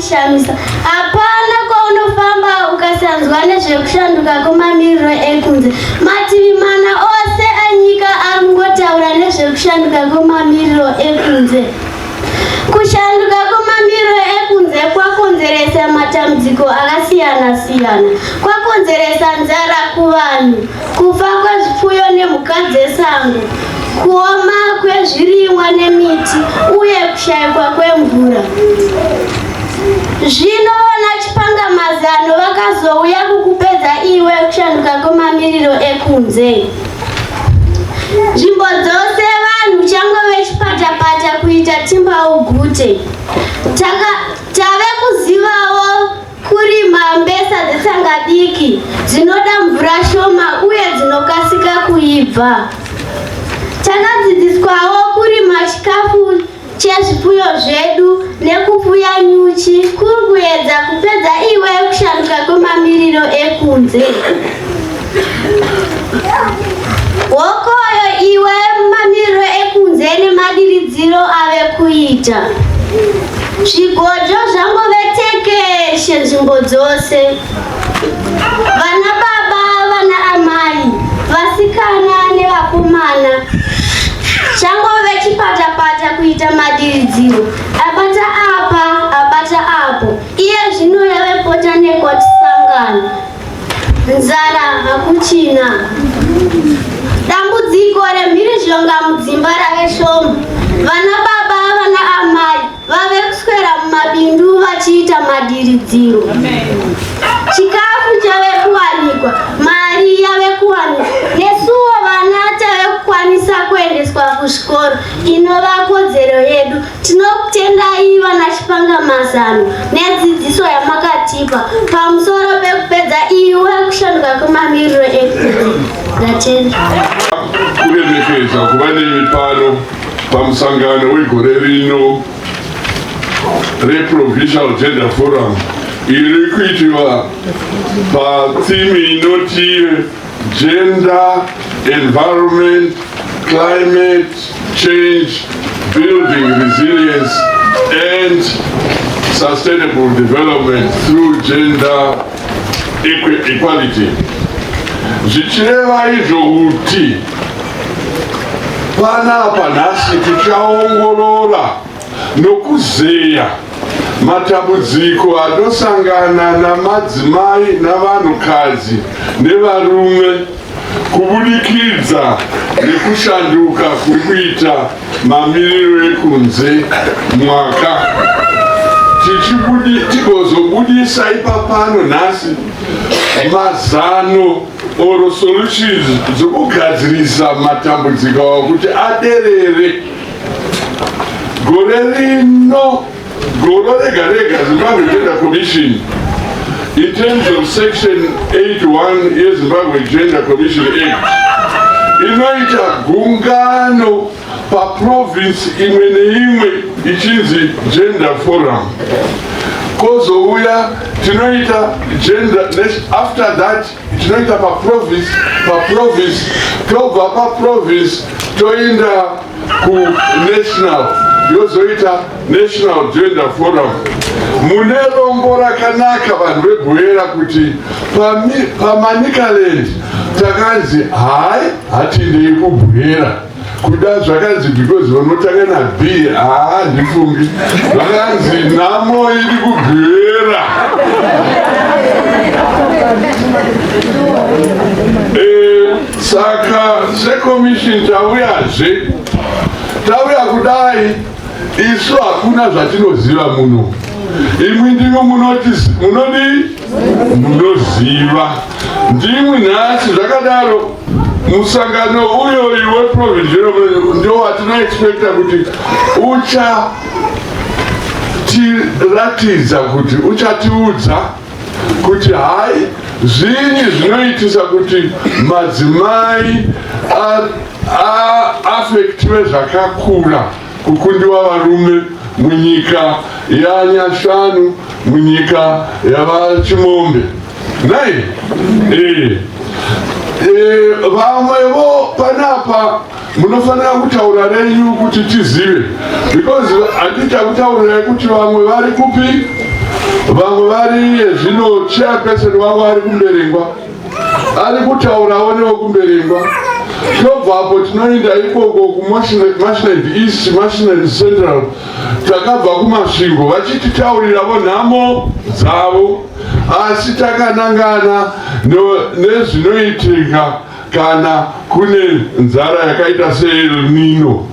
zvinoshamisa. Hapana kwaunofamba ukasanzwa nezvekushanduka kwemamiriro ekunze. Mativi mana ose anyika ari kungotaura nezvekushanduka kwemamiriro ekunze. Kushanduka kwemamiriro ekunze kwakonzeresa matambudziko akasiyana-siyana. Kwakonzeresa nzara kuvanhu, kufa kwezvipfuyo nemhuka dzesango, kuoma kwezvirimwa nemiti uye kushayikwa kwemvura. Zvino vanachipangamazano vakazouya kukupedza iwe kushanduka kwemamiriro ekunze. Nzvimbo dzose vanhu changove chipatapata kuita timba ugute. Tave kuzivawo kurima mbesa dzetsanga diki dzinoda mvura shoma uye dzinokasika kuibva. Takadzidziswawo kurima chikafu chezvipfuyo zvedu nekufuya nyuchi kuri kuedza kupedza iwe kushanduka kwemamiriro ekunze. Wokoyo iwe mamiriro ekunze nemadiridziro ave kuita. Zvigodyo zvangove tekeshe nzvimbo dzose. Vana baba, vana amai, vasikana nevakomana. Changove chipatapata kuita madiridziro. Abata apa, abata apo. Iye zvino yave pota nekwatisangana. Nzara hakuchina. Dambudziko remhirizhonga mudzimba rave shoma. Vana baba, vana amai vave kuswera mumabindu vachiita madiridziro. Chikafu chave kuwanikwa, mari yave kuwanikwa, nesuwo vana tave kukwanisa kuendeswa kuzvikoro. Inova kodzero yedu. Tinokutendai vanachipangamazano nedzidziso yamakatipa pamusoro pekupedza iwe kushanduka kwemamiriro ekunze. Ndatenda. Kuremekeza kuva nemi pano pamusangano wegore rino reProvincial Gender Forum iri kuitwa patheme inoti Gender, Environment, Climate Change, Building Resilience and Sustainable Development through Gender Equality. Zvichireva izvo kuti panapa nhasi tichaongorora nokuzeya matambudziko anosangana namadzimai navanhukadzi nevarume kubudikidza nekushanduka kurikuita mamiriro ekunze mwaka. Tigozobudisa ipapano nhasi mazano oro solutions dzokugadzirisa matambudziko awo kuti aderere. Gore rino, goro rega rega, Zimbabwe Gender Commission, in terms of Section 81 yeZimbabwe Gender Commission Act, inoita gungano pa province imwe neimwe ichinzi Gender Forum. Kozouya tinoita gender, after that tinoita pa province, tobva pa province toenda ku national, yozoita National Gender Forum. Mune rombo rakanaka vanhu vebhuera kuti paManicaland takanzi hai hatindei kubhuera kuda zvakanzi because vanotanga na B ndifungi vakanzi nhamo iri kubhuera. Saka seCommission tauya kudai isu hakuna zvatinoziva muno. Imwe ndimo munoziva. Ndimwe nhasi zvakadaro musangano uyo weProvincial ndio watinoexpecta kuti uchatiratidza kuti uchatiudza kuti hai zvinyi zvinoitisa kuti madzimai afektiwe zvakakura kukundiwa varume munyika yaNyashanu, munyika yavaChimombe. Nai? Vamwevo panapa munofanira kutaura renyu kuti tizive, because hatita kutaurira kuti vamwe vari kupi, vamwe vari zvino chairperson wangu ari kumberengwa, ari kutaurawo newekumberengwa. Tobvapo tinoenda ikoko kuMashined East, Mashined Central, takabva kumasvingo vachititaurirawo nhamo dzavo, asi takanangana nezvinoitika kana kune nzara yakaita seEl Nino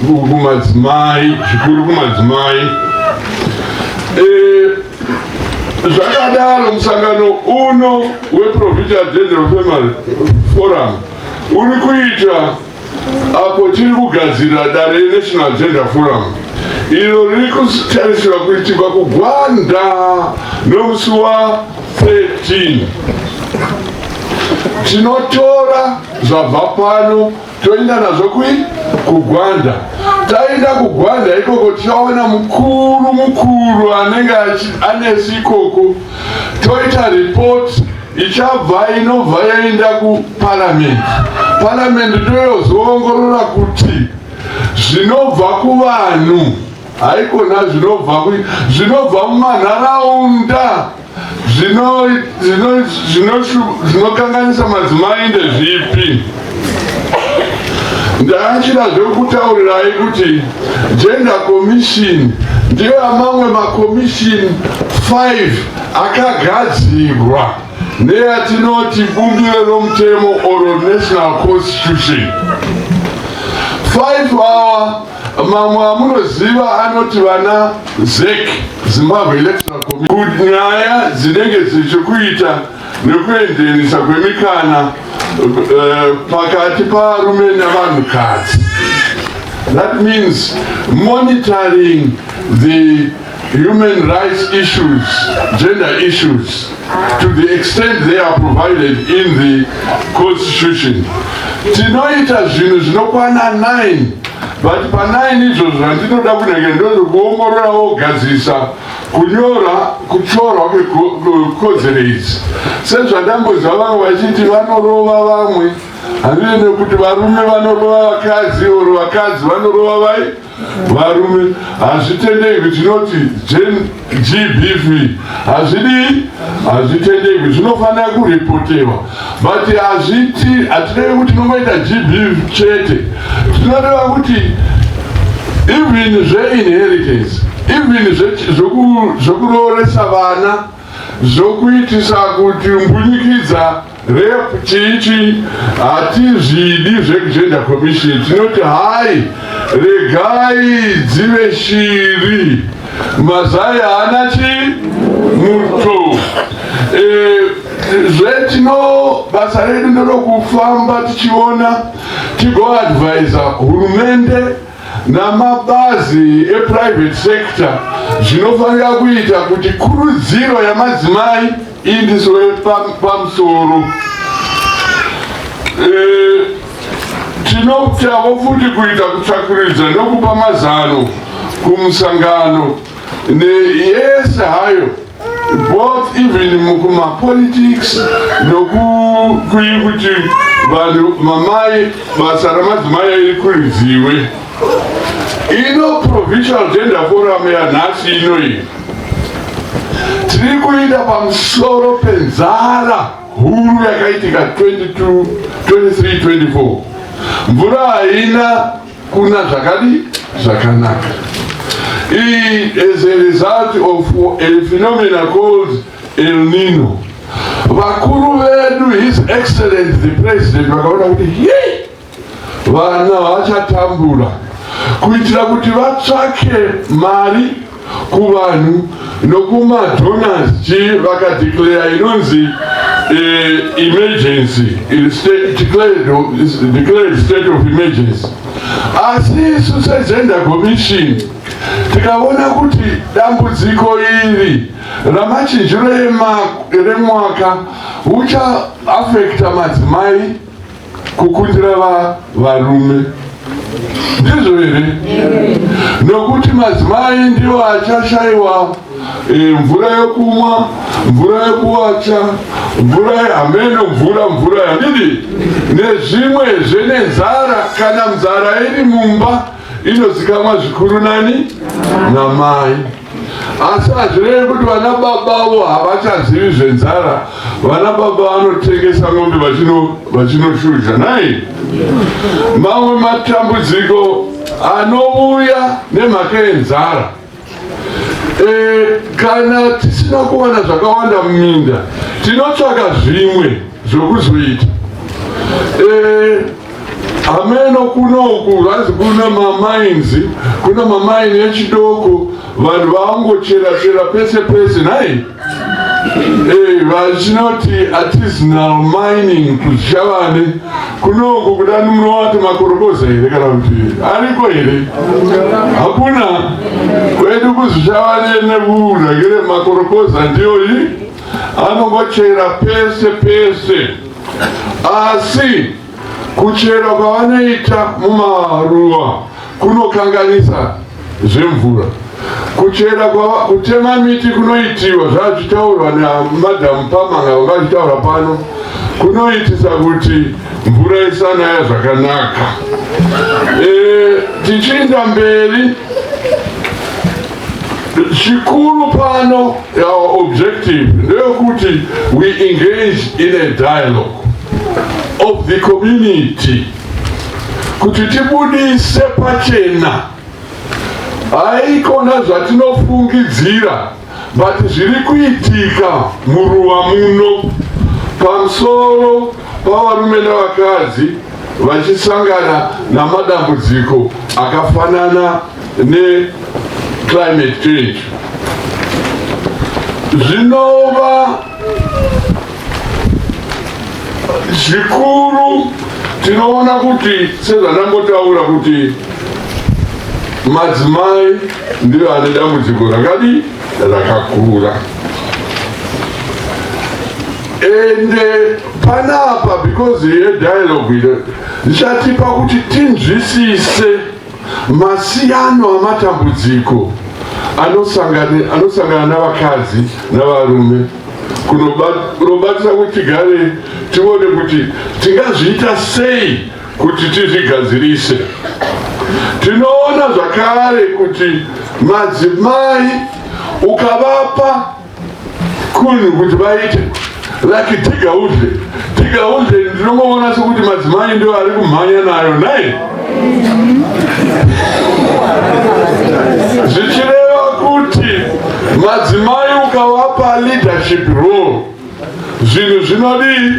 kumadzimai, zvikuru kumadzimai. Zvakadaro musangano uno weProvincial General Family Forum uri kuita apo tiri kugadzira dare reNational Gender Forum, iro riri kutarisirwa kuitirwa kuGwanda nomusi wa13. Tinotora zvabva pano toenda nazvo kuGwanda. Taenda kuGwanda ikoko tichaona mukuru anenge anesi ikoko, toita report inobva yaenda kuParliament. Parliament ndoyozoongorora kuti zvinobva kuvanhu, haikona zvinobva mumanharaunda zvinokanganisa madzimai ndezvipi. Ndachida zvekutaurirai kuti Gender Commission ndiyo amamwe makomishini 5 akagadzirwa neyatinoti bumbiro romutemo oro National Constitution. 5 awa mamwe amunoziva anoti vana ZEC, Zimbabwe Electoral Commission, nyaya dzinenge dzichikuita nekuenderesa kwemikana pakati parume navanhukadzi. That means monitoring the human rights issues, gender issues, to the extent they are provided in the Constitution. Tinoita zvinhu zvinokwana 9, but pa9 izvozvo zvandinoda kunenge ndozvokuongorora wogadzisa kutorwa kwecoordinates. Sezvandambonzwa vamwe vachiti vanorova vamwe, handine nekuti varume vanorova vakadzi oro vakadzi vanorova varume. Hazvitendeki, tinoti GBV hazvitendeki, zvinofanira kurepotewa, but hatirevi kuti tinongoita GBV chete. Tinoreva kuti even zve-inheritance, even zvokurooresa vana, zvokuitisa kuti mbunyikidza rep chichi, hatizvidi zveGender Commission. Tinoti hai, regai dzive shiri, mazai haana chimuto. Basa redu ndorokufamba tichiona tigoadvisa hurumende namabazi eprivate sector zvinofanira kuita kuti kurudziro yamadzimai iindiswe pamusoro. Tinotavo futi kuita kutsvakiridza nokupa mazano kumusangano yese hayo, both even mukumapolitics nokuikuti vanhu mamai basa ramadzimai rikuridziwe. Ino Provincial Gender Forum yanhasi inoi tiri kuita pamusoro penzara huru yakaitika 23-24. Mvura haina kuna zvakanaka. As a result of a phenomenon called El Nino, vakuru vedu, His Excellency the President, vakaona kuti vana vachatambura kuitira kuti vatsvake mari kuvanhu nokumadonors vakadeclare inonzi emergency, declared state of emergency. Asi isu seGender Commission tikaona kuti dambudziko iri ramachinjiro remwaka uchaafekta madzimai kukundira varume. Ndizvo here? Nokuti madzimai ndiwo achashaiwa mvura yokumwa, mvura yokuwacha, mvura hameno, mvura yandidi nezvimwe zvenenzara. Kana nzara iri mumba inozikamwa zvikuru nani? Namai. asi hazvireve kuti vana babavo havachazivi zvenzara. Vana baba vanotengesa ng'ombe vachinoshuzha nai. Mamwe matambudziko anouya nemhaka yenzara, kana tisina kuwana zvakawanda muminda tinotsvaka zvimwe zvokuzoita. Hameno kunoku hazi kuna mamainzi, kuna mamaini echidoko, vanhu vangochera pese pese nai. Vachinoti artisanal mining kuChavane kunoku kudani munovati makorokoza here kana kuti ariko here? Hakuna. Kwedu kuChavane neburakire makorokoza ndiyo iyi anongochera pese pese. Asi kuchera kwavanoita mumaruwa kunokanganisa zvemvura. Kuchera kutema miti kunoitiwa zvazvitaurwa naMadam Pamanga vakazvitaura pano, kunoitisa kuti mvura isanaya zvakanaka. Tichienda mberi, chikuru pano our objective ndeyekuti we engage in a dialogue of the community, kuti tibudise pachena. Haikona zvatinofungidzira, but zviri kuitika muruwa muno pamusoro pavarume navakadzi vachisangana namadambudziko akafanana ne-climate change. Zvinova zvikuru. Tinoona kuti sezvandangotaura kuti madzimai ndiwo ane dambudziko rakakura. Ende panapa because yedialogue ndichatipa kuti tinzwisise masiyano amatambudziko anosangana navakadzi navarume, kunobatisa kuti tigare tione kuti tingazviita sei kuti tizvigadzirise. Tinoona zvakare kuti madzimai ukavapa kunhu kuti vaite like tigaudle ndinongoona sekuti madzimai ndio ari kumhanya nayo nai. Zvichireva kuti madzimai ukavapa leadership role, zvinhu zvinobuda.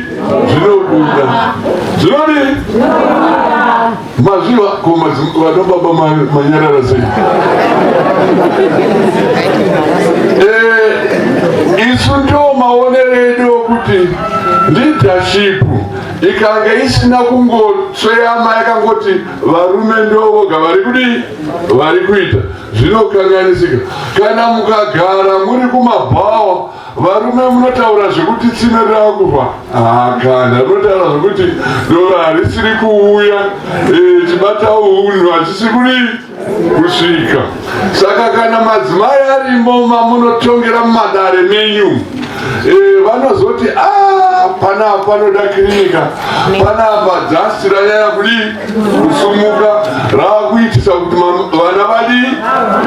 Maziva vanobaba manyarara sei. Isu ndio maonero edu okuti leadership ikanga isina kungotsveyama yakangoti varume ndio voga vari kuita, zvinokanganisika. Kana mukagara muri kumabhawa, varume munotaura zvekuti tsime raakufa, kana munotaura zvekuti dora harisiri kuuya, chibata unhu hachisi kusvika. Saka kana madzimai arimo mamunotongera mumadare menyu, vanozoti panapa panoda kirinika, panapa dhasti ranyanya kusumuka, raakuitisa kuti vana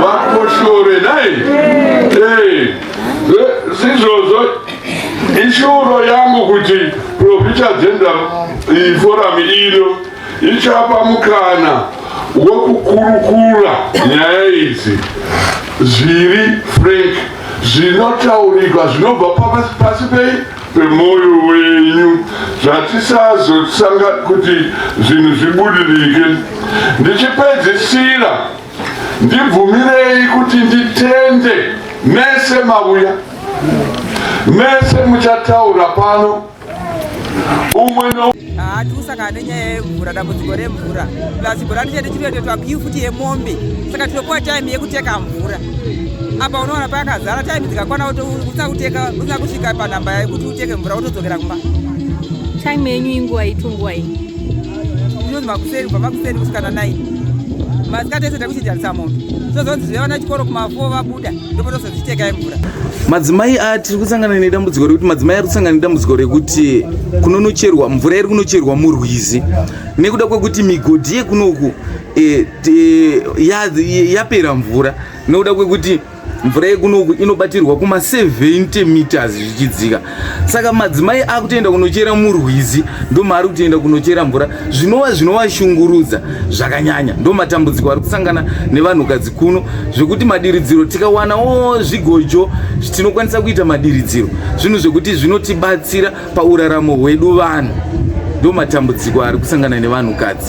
vakoshore nai. Sizvozvo ishuro yangu kuti Provincial Gender Forum ino ichapa mukana wekukurukura nyaya idzi zviri frank, zvinotaurika zvinobva pasi pemwoyo wenyu, zvatisazosanga kuti zvinhu zvibudirike. Ndichipedzisira, ndibvumirei kuti nditende mese mauya, mese muchataura pano umwe no hatusangana nenyaya yemvura, dambudziko remvura. Dambudziko ratichete chinoitwa kuifuti yemombe, saka tinopuwa time yekuteka mvura. Apa unoona pakazara, time dzikakwana usina kusvika panhamba yekuti uteke mvura wotodzokera kumba. Time yenyu inguva itungwai? Inonzi makuseri, kubva makuseri kusvikana 9. Masikati ese takuchidyarisa moto. Tozonzi zvevana chikoro kuma4 vabuda, ndipo tozozviteka mvura. Madzimai tiri kusangana nedambudziko rekuti madzimai ari kusangana nedambudziko rekuti kunonocherwa mvura iri kunocherwa murwizi, nekuda kwekuti migodhi yekunoku yapera mvura, nekuda kwekuti mvura yekunoku inobatirwa kuma 70 meters zvichidzika. Saka madzimai akutoenda kunochera murwizi ndo maari kutoenda kunochera mvura, zvinovashungurudza zvakanyanya. Ndo matambudziko ari kusangana nevanhukadzi kuno, zvekuti madiridziro tikawanawo zvigojo tinokwanisa kuita madiridziro, zvinhu zvekuti zvinotibatsira pauraramo hwedu vanhu. Ndo matambudziko ari kusangana nevanhukadzi.